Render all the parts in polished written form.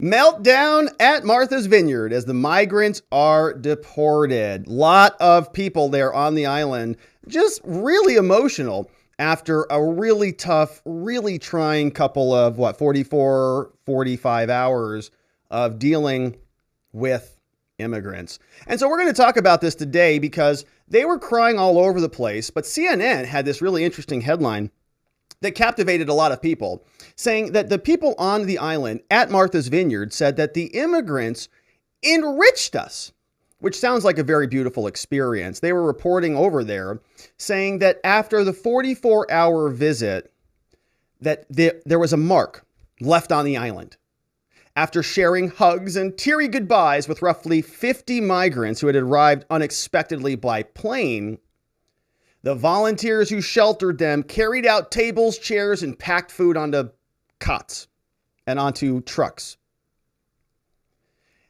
Meltdown at Martha's Vineyard as the migrants are deported. Lot of people there on the island, just really emotional after a really tough, really trying couple of 44, 45 hours of dealing with immigrants. And so we're going to talk about this today because they were crying all over the place. But CNN had this really interesting headline that captivated a lot of people, saying that the people on the island at Martha's Vineyard said that the immigrants enriched us, which sounds like a very beautiful experience. They were reporting over there saying that after the 44-hour visit, that there was a mark left on the island. After sharing hugs and teary goodbyes with roughly 50 migrants who had arrived unexpectedly by plane, the volunteers who sheltered them carried out tables, chairs, and packed food onto cots and onto trucks.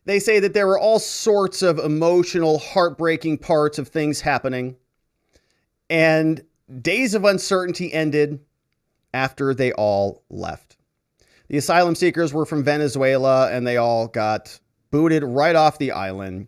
They say that there were all sorts of emotional, heartbreaking parts of things happening, and days of uncertainty ended after they all left. The asylum seekers were from Venezuela, and they all got booted right off the island.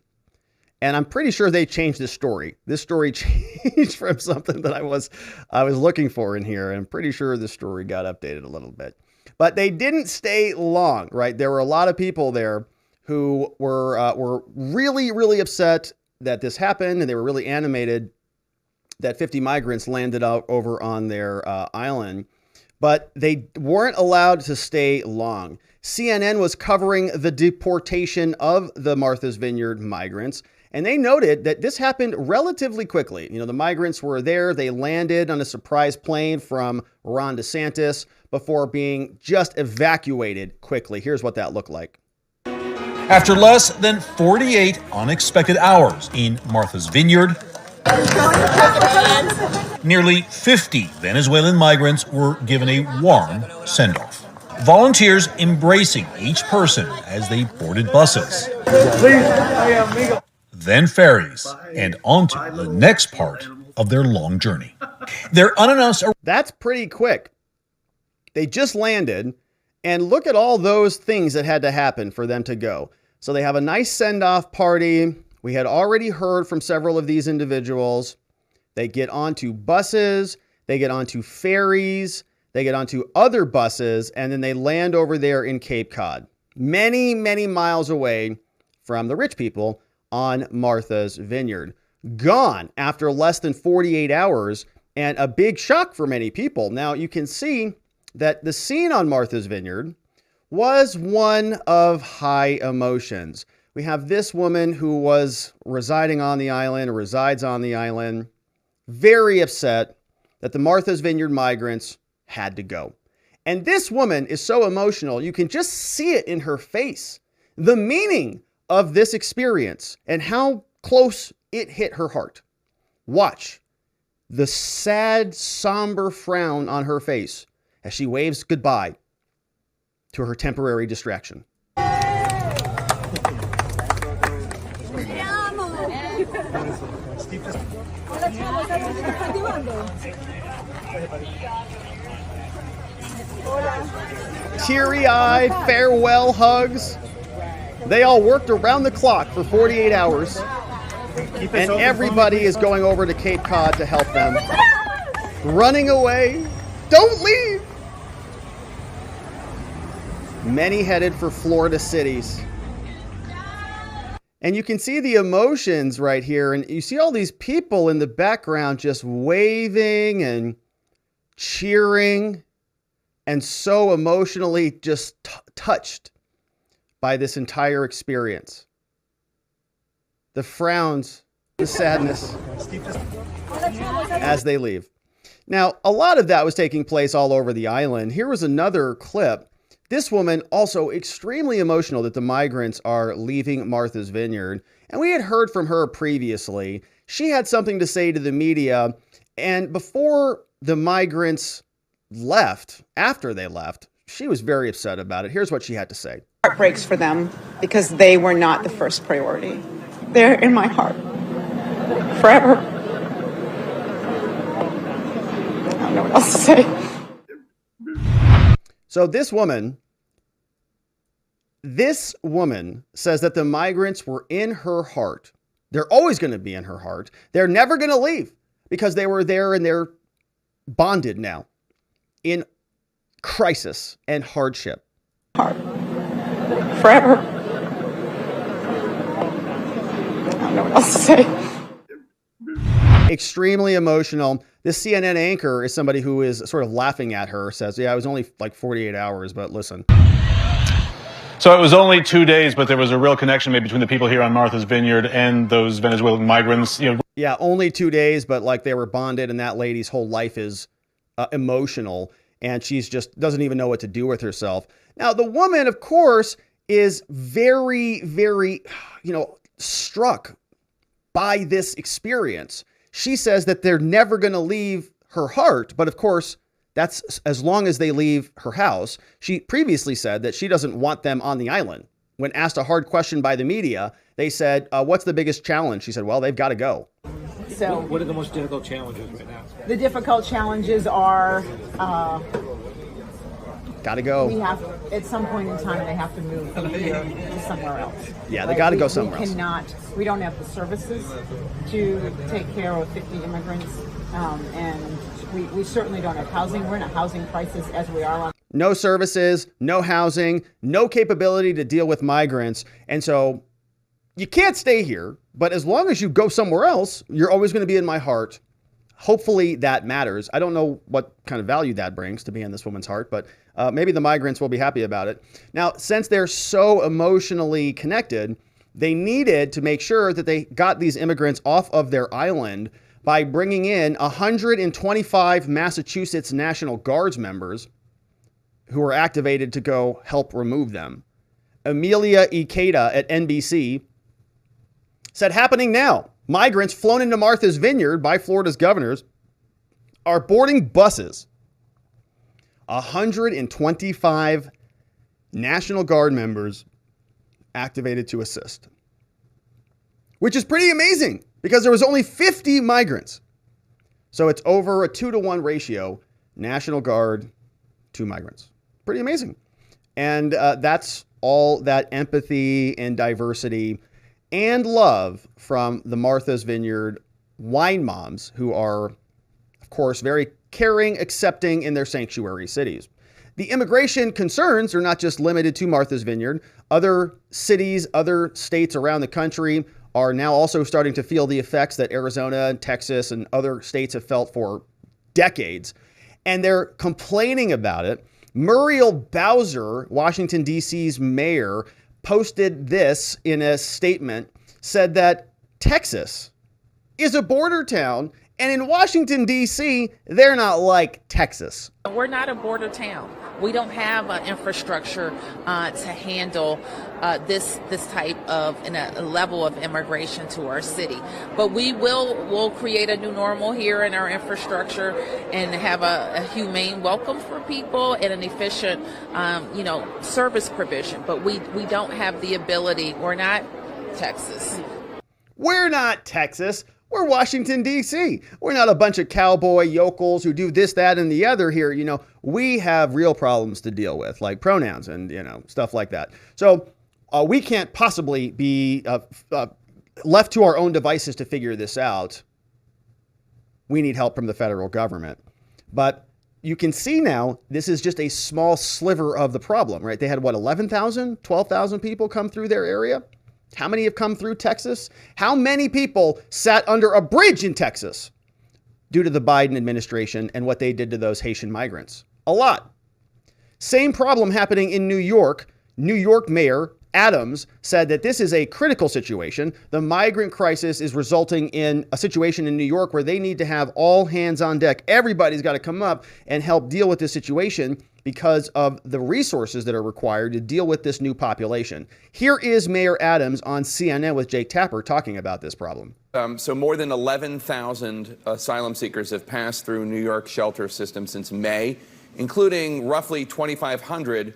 And I'm pretty sure they changed this story. This story changed from something that I was looking for in here. And I'm pretty sure the story got updated a little bit. But they didn't stay long, right? There were a lot of people there who were really, really upset that this happened. And they were really animated that 50 migrants landed out over on their island. But they weren't allowed to stay long. CNN was covering the deportation of the Martha's Vineyard migrants. And they noted that this happened relatively quickly. You know, the migrants were there. They landed on a surprise plane from Ron DeSantis before being just evacuated quickly. Here's what that looked like. After less than 48 unexpected hours in Martha's Vineyard, nearly 50 Venezuelan migrants were given a warm send-off. Volunteers embracing each person as they boarded buses. Then ferries, and onto the next part of their long journey. Their unannounced... That's pretty quick. They just landed, and look at all those things that had to happen for them to go. So they have a nice send-off party. We had already heard from several of these individuals. They get onto buses, they get onto ferries, they get onto other buses, and then they land over there in Cape Cod, many, many miles away from the rich people on Martha's Vineyard. Gone after less than 48 hours, and a big shock for many people. Now, you can see that the scene on Martha's Vineyard was one of high emotions. We have this woman who was residing on the island, resides on the island, very upset that the Martha's Vineyard migrants had to go. And this woman is so emotional, you can just see it in her face. The meaning of this experience and how close it hit her heart. Watch the sad, somber frown on her face as she waves goodbye to her temporary distraction. Teary-eyed farewell hugs. They all worked around the clock for 48 hours, and everybody is going over to Cape Cod to help them. Running away. Don't leave. Many headed for Florida cities. And you can see the emotions right here. And you see all these people in the background just waving and cheering and so emotionally just touched by this entire experience. The frowns, the sadness as they leave. Now, a lot of that was taking place all over the island. Here was another clip. This woman also extremely emotional that the migrants are leaving Martha's Vineyard. And we had heard from her previously. She had something to say to the media. And before the migrants left, after they left, she was very upset about it. Here's what she had to say. Heart breaks for them because they were not the first priority. They're in my heart forever. I don't know what else to say. So this woman This woman says that the migrants were in her heart. They're always going to be in her heart. They're never going to leave because they were there and they're bonded now in crisis and hardship. Forever. I don't know what else to say. Extremely emotional. This CNN anchor is somebody who is sort of laughing at her, says, yeah, it was only like 48 hours, but listen. So it was only 2 days, but there was a real connection maybe between the people here on Martha's Vineyard and those Venezuelan migrants. Yeah, only 2 days, but like they were bonded, and that lady's whole life is emotional, and she's just doesn't even know what to do with herself. Now, the woman, of course, is very, very, struck by this experience. She says that they're never going to leave her heart, but of course, that's as long as they leave her house. She previously said that she doesn't want them on the island. When asked a hard question by the media, they said, what's the biggest challenge? She said, well, they've got to go. So, what are the most difficult challenges right now? The difficult challenges are got to go. we have, at some point in time, they have to move from here to somewhere else. Yeah, they got to go somewhere else. We don't have the services to take care of 50 immigrants, and we certainly don't have housing. We're in a housing crisis as we are on. No services, no housing, no capability to deal with migrants. And so you can't stay here, but as long as you go somewhere else, you're always going to be in my heart. Hopefully that matters. I don't know what kind of value that brings to be in this woman's heart, but maybe the migrants will be happy about it. Now, since they're so emotionally connected, they needed to make sure that they got these immigrants off of their island by bringing in 125 Massachusetts National Guards members who were activated to go help remove them. Amelia Ikeda at NBC said, happening now. Migrants flown into Martha's Vineyard by Florida's governors are boarding buses. 125 National Guard members activated to assist, which is pretty amazing because there was only 50 migrants. So it's over a 2-to-1 ratio, National Guard to migrants. Pretty amazing. And that's all that empathy and diversity and love from the Martha's Vineyard Wine Moms, who are, of course, very caring, accepting in their sanctuary cities. The immigration concerns are not just limited to Martha's Vineyard. Other cities, other states around the country are now also starting to feel the effects that Arizona and Texas and other states have felt for decades. And they're complaining about it. Muriel Bowsers, Washington, D.C.'s mayor, posted this in a statement, said that Texas is a border town, and in Washington, D.C., they're not like Texas. We're not a border town. We don't have an infrastructure to handle this type of a level of immigration to our city. But we'll create a new normal here in our infrastructure and have a humane welcome for people and an efficient, service provision. But we don't have the ability. We're not Texas. We're not Texas. We're Washington, D.C. We're not a bunch of cowboy yokels who do this, that, and the other here. We have real problems to deal with, like pronouns and, stuff like that. So we can't possibly be left to our own devices to figure this out. We need help from the federal government. But you can see now, this is just a small sliver of the problem, right? They had, 11,000, 12,000 people come through their area? How many have come through Texas? How many people sat under a bridge in Texas due to the Biden administration and what they did to those Haitian migrants? A lot. Same problem happening in New York. New York Mayor Adams said that this is a critical situation. The migrant crisis is resulting in a situation in New York where they need to have all hands on deck. Everybody's got to come up and help deal with this situation because of the resources that are required to deal with this new population. Here is Mayor Adams on CNN with Jake Tapper talking about this problem. So more than 11,000 asylum seekers have passed through New York shelter system since May, including roughly 2,500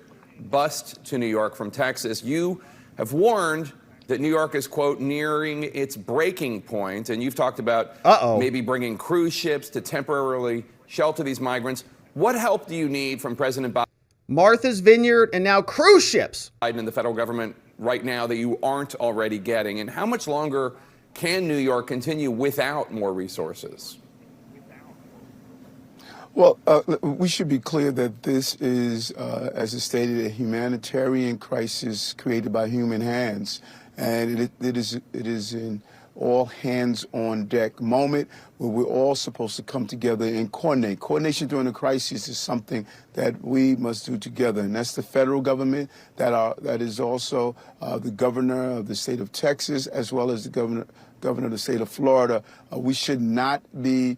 bused to New York from Texas. You have warned that New York is, quote, nearing its breaking point, and you've talked about maybe bringing cruise ships to temporarily shelter these migrants. What help do you need from President Biden? Martha's Vineyard, and now cruise ships. Biden and the federal government right now that you aren't already getting? And how much longer can New York continue without more resources? Well, we should be clear that this is, as I stated, a humanitarian crisis created by human hands. And it is an all hands on deck moment where we're all supposed to come together and coordinate. Coordination during a crisis is something that we must do together. And that's the federal government, that is also the governor of the state of Texas, as well as the governor of the state of Florida. We should not be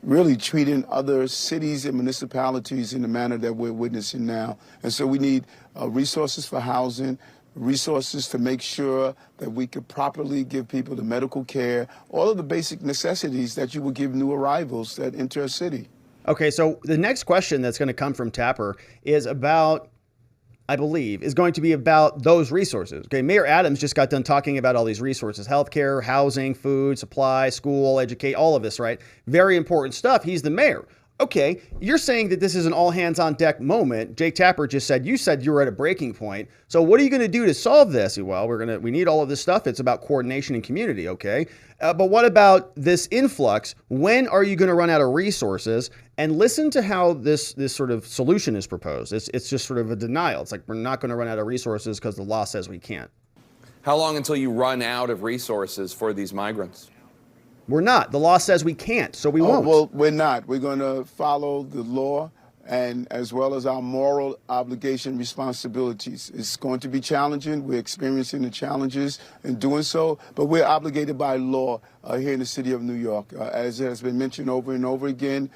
really treating other cities and municipalities in the manner that we're witnessing now. And so we need resources for housing, resources to make sure that we could properly give people the medical care, all of the basic necessities that you would give new arrivals that enter a city. Okay, so the next question that's going to come from Tapper is about, I believe, is going to be about those resources. Okay, Mayor Adams just got done talking about all these resources: healthcare, housing, food, supply, school, educate, all of this, right? Very important stuff. He's the mayor. Okay, you're saying that this is an all hands on deck moment. Jake Tapper just said, you said you were at a breaking point. So what are you going to do to solve this? Well, we need all of this stuff. It's about coordination and community. Okay. But what about this influx? When are you going to run out of resources? And listen to how this sort of solution is proposed. It's just sort of a denial. It's like, we're not going to run out of resources because the law says we can't. How long until you run out of resources for these migrants? We're not. The law says we can't, so we won't. Well, we're not. We're going to follow the law, and as well as our moral obligation responsibilities. It's going to be challenging. We're experiencing the challenges in doing so, but we're obligated by law here in the city of New York. As has been mentioned over and over again,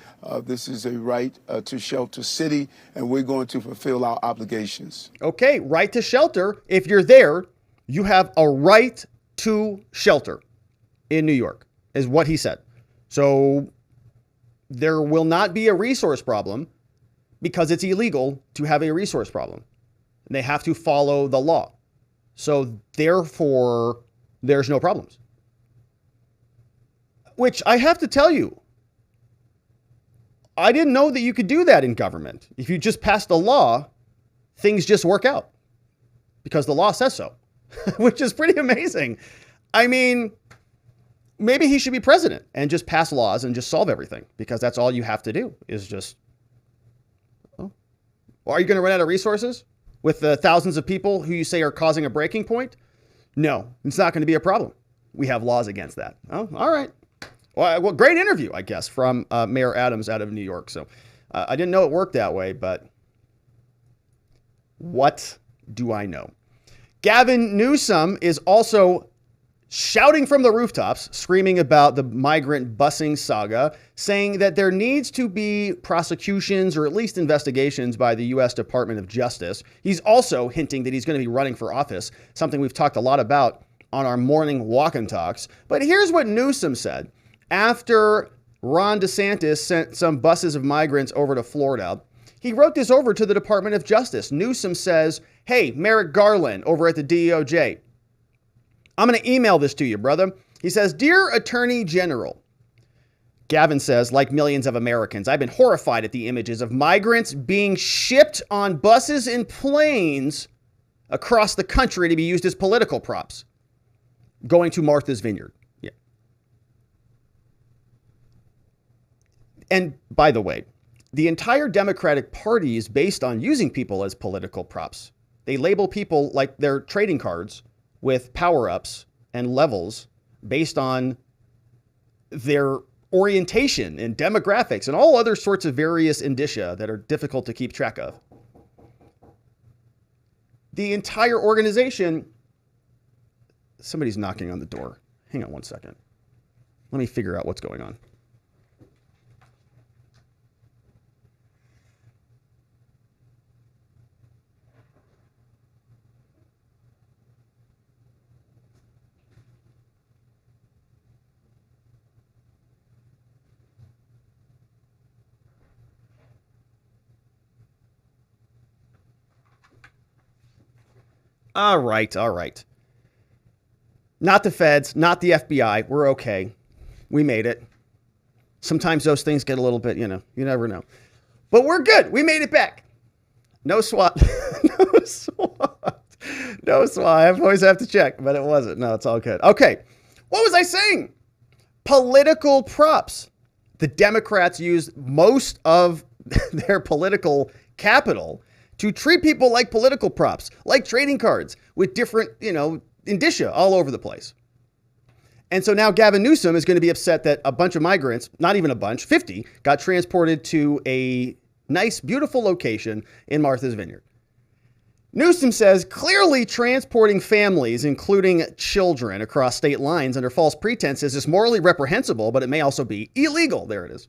this is a right to shelter city, and we're going to fulfill our obligations. Okay, right to shelter. If you're there, you have a right to shelter in New York, is what he said. So there will not be a resource problem because it's illegal to have a resource problem. And they have to follow the law. So therefore, there's no problems. Which I have to tell you, I didn't know that you could do that in government. If you just passed a law, things just work out because the law says so, which is pretty amazing. I mean, maybe he should be president and just pass laws and just solve everything, because that's all you have to do is just, well, are you going to run out of resources with the thousands of people who you say are causing a breaking point? No, it's not going to be a problem. We have laws against that. Oh, all right. Well, great interview, I guess, from Mayor Adams out of New York. So I didn't know it worked that way, but what do I know? Gavin Newsom is also shouting from the rooftops, screaming about the migrant busing saga, saying that there needs to be prosecutions or at least investigations by the U.S. Department of Justice. He's also hinting that he's going to be running for office, something we've talked a lot about on our morning walk and talks. But here's what Newsom said after Ron DeSantis sent some buses of migrants over to Florida. He wrote this over to the Department of Justice. Newsom says, "Hey, Merrick Garland over at the DOJ, I'm going to email this to you, brother." He says, "Dear Attorney General," Gavin says, "like millions of Americans, I've been horrified at the images of migrants being shipped on buses and planes across the country to be used as political props. Going to Martha's Vineyard." Yeah. And by the way, the entire Democratic Party is based on using people as political props. They label people like they're trading cards with power-ups and levels based on their orientation and demographics and all other sorts of various indicia that are difficult to keep track of. The entire organization... Somebody's knocking on the door. Hang on one second. Let me figure out what's going on. All right. Not the feds, not the FBI. We're okay. We made it. Sometimes those things get a little bit, you never know. But we're good. We made it back. No SWAT. No SWAT. No SWAT. I always have to check, but it wasn't. No, it's all good. Okay. What was I saying? Political props. The Democrats use most of their political capital to treat people like political props, like trading cards with different, indicia all over the place. And so now Gavin Newsom is going to be upset that a bunch of migrants, not even a bunch, 50, got transported to a nice, beautiful location in Martha's Vineyard. Newsom says clearly transporting families, including children, across state lines under false pretenses is morally reprehensible, but it may also be illegal. There it is.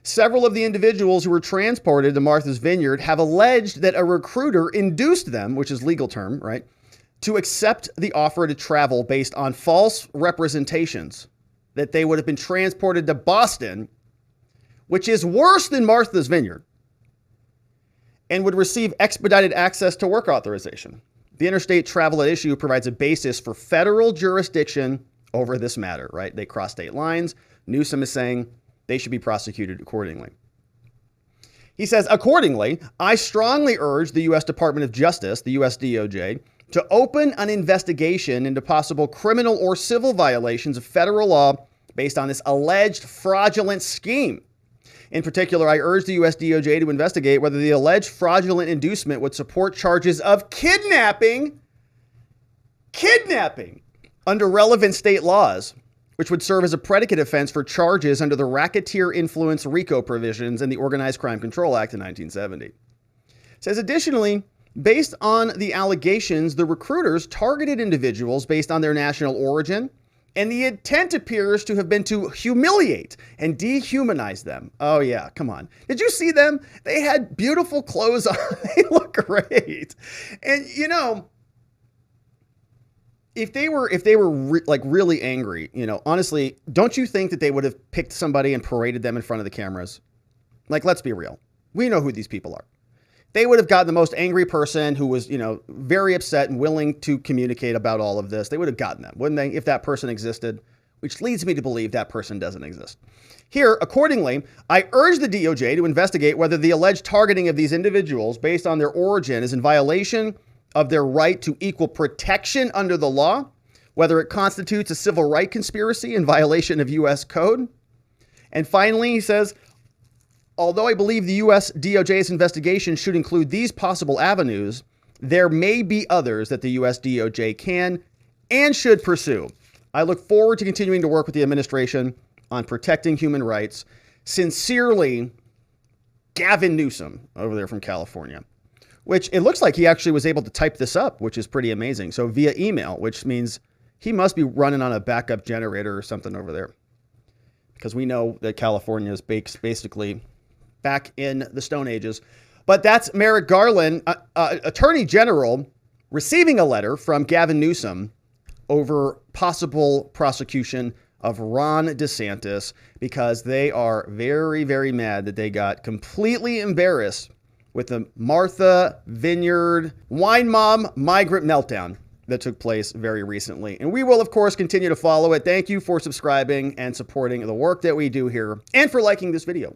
Several of the individuals who were transported to Martha's Vineyard have alleged that a recruiter induced them, which is legal term, right, to accept the offer to travel based on false representations that they would have been transported to Boston, which is worse than Martha's Vineyard, and would receive expedited access to work authorization. The interstate travel at issue provides a basis for federal jurisdiction over this matter, right? They cross state lines. Newsom is saying they should be prosecuted accordingly. He says, accordingly, I strongly urge the U.S. Department of Justice, the U.S. DOJ, to open an investigation into possible criminal or civil violations of federal law based on this alleged fraudulent scheme. In particular, I urge the U.S. DOJ to investigate whether the alleged fraudulent inducement would support charges of kidnapping under relevant state laws, which would serve as a predicate offense for charges under the Racketeer Influence RICO provisions in the Organized Crime Control Act of 1970. It says, additionally, based on the allegations, the recruiters targeted individuals based on their national origin, and the intent appears to have been to humiliate and dehumanize them. Oh yeah, come on. Did you see them? They had beautiful clothes on. They look great. And if they were really angry, honestly, don't you think that they would have picked somebody and paraded them in front of the cameras? Like, let's be real. We know who these people are. They would have gotten the most angry person who was, very upset and willing to communicate about all of this. They would have gotten them, wouldn't they, if that person existed? Which leads me to believe that person doesn't exist. Here, accordingly, I urge the DOJ to investigate whether the alleged targeting of these individuals based on their origin is in violation of their right to equal protection under the law, whether it constitutes a civil right conspiracy in violation of U.S. code. And finally, he says, although I believe the U.S. DOJ's investigation should include these possible avenues, there may be others that the U.S. DOJ can and should pursue. I look forward to continuing to work with the administration on protecting human rights. Sincerely, Gavin Newsom over there from California, which it looks like he actually was able to type this up, which is pretty amazing. So via email, which means he must be running on a backup generator or something over there, because we know that California is basically back in the Stone Ages. But that's Merrick Garland, Attorney General, receiving a letter from Gavin Newsom over possible prosecution of Ron DeSantis, because they are very, very mad that they got completely embarrassed with the Martha Vineyard Wine Mom migrant meltdown that took place very recently. And we will, of course, continue to follow it. Thank you for subscribing and supporting the work that we do here, and for liking this video.